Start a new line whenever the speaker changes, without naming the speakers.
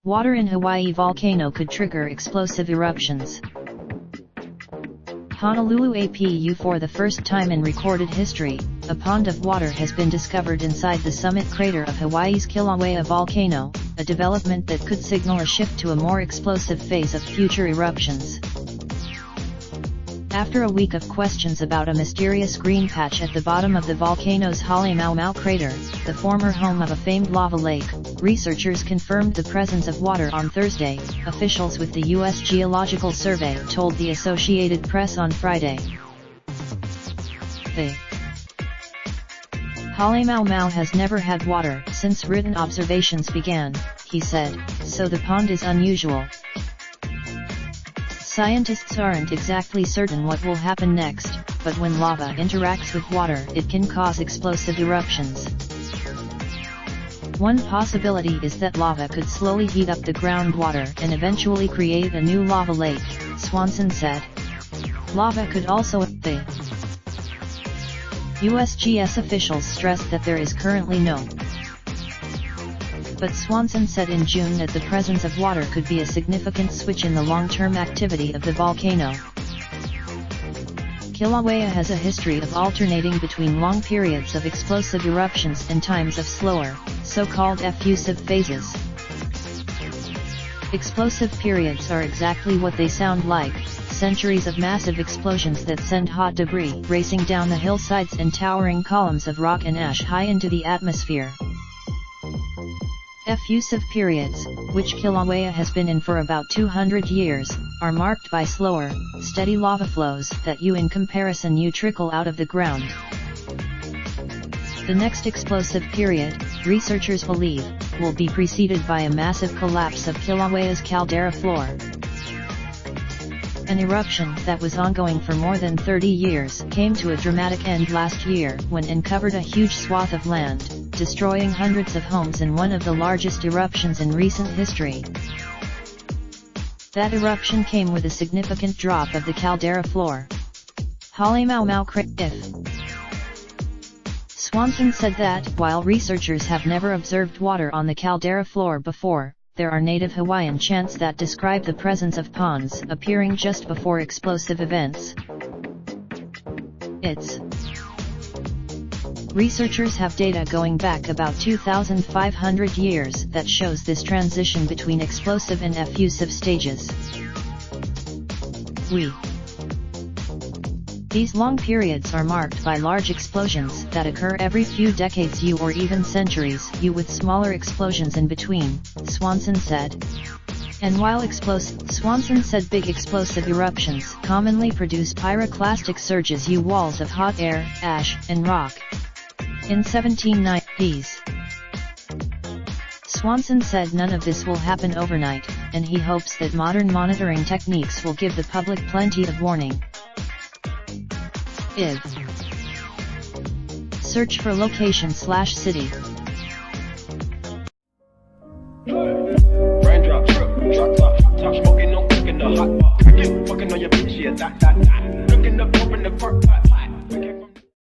Water in Hawaii volcano could trigger explosive eruptions. Honolulu APU. For the first time in recorded history, a pond of water has been discovered inside the summit crater of Hawaii's Kilauea volcano, a development that could signal a shift to a more explosive phase of future eruptions. After a week of questions about a mysterious green patch at the bottom of the volcano's Halemaumau crater, the former home of a famed lava lake, researchers confirmed the presence of water on Thursday, officials with the U.S. Geological Survey told the Associated Press on Friday. The Halemaumau has never had water since written observations began, he said, so the pond is unusual. Scientists aren't exactly certain what will happen next, but when lava interacts with water it can cause explosive eruptions. One possibility is that lava could slowly heat up the groundwater and eventually create a new lava lake, Swanson said. Lava could also the USGS officials stressed that there is currently no. But Swanson said in June that the presence of water could be a significant switch in the long-term activity of the volcano. Kilauea has a history of alternating between long periods of explosive eruptions and times of slower, so-called effusive phases. Explosive periods are exactly what they sound like, centuries of massive explosions that send hot debris racing down the hillsides and towering columns of rock and ash high into the atmosphere. Effusive periods, which Kilauea has been in for about 200 years, are marked by slower, steady lava flows that in comparison trickle out of the ground. The next explosive period, researchers believe, will be preceded by a massive collapse of Kilauea's caldera floor. An eruption that was ongoing for more than 30 years came to a dramatic end last year when it covered a huge swath of land, destroying hundreds of homes in one of the largest eruptions in recent history. That eruption came with a significant drop of the caldera floor. Halemaumau crater. Swanson said that, while researchers have never observed water on the caldera floor before, there are native Hawaiian chants that describe the presence of ponds appearing just before explosive events. Researchers have data going back about 2,500 years that shows this transition between explosive and effusive stages. These long periods are marked by large explosions that occur every few decades or even centuries with smaller explosions in between, Swanson said. And while Swanson said big explosive eruptions commonly produce pyroclastic surges walls of hot air, ash, and rock. In 1790s, Swanson said none of this will happen overnight, and he hopes that modern monitoring techniques will give the public plenty of warning. Search for location/city.
Raindrop, drop top smoking, no cooking the hot pot. Fucking on your bitch, yeah, that. Looking up, open the park pot.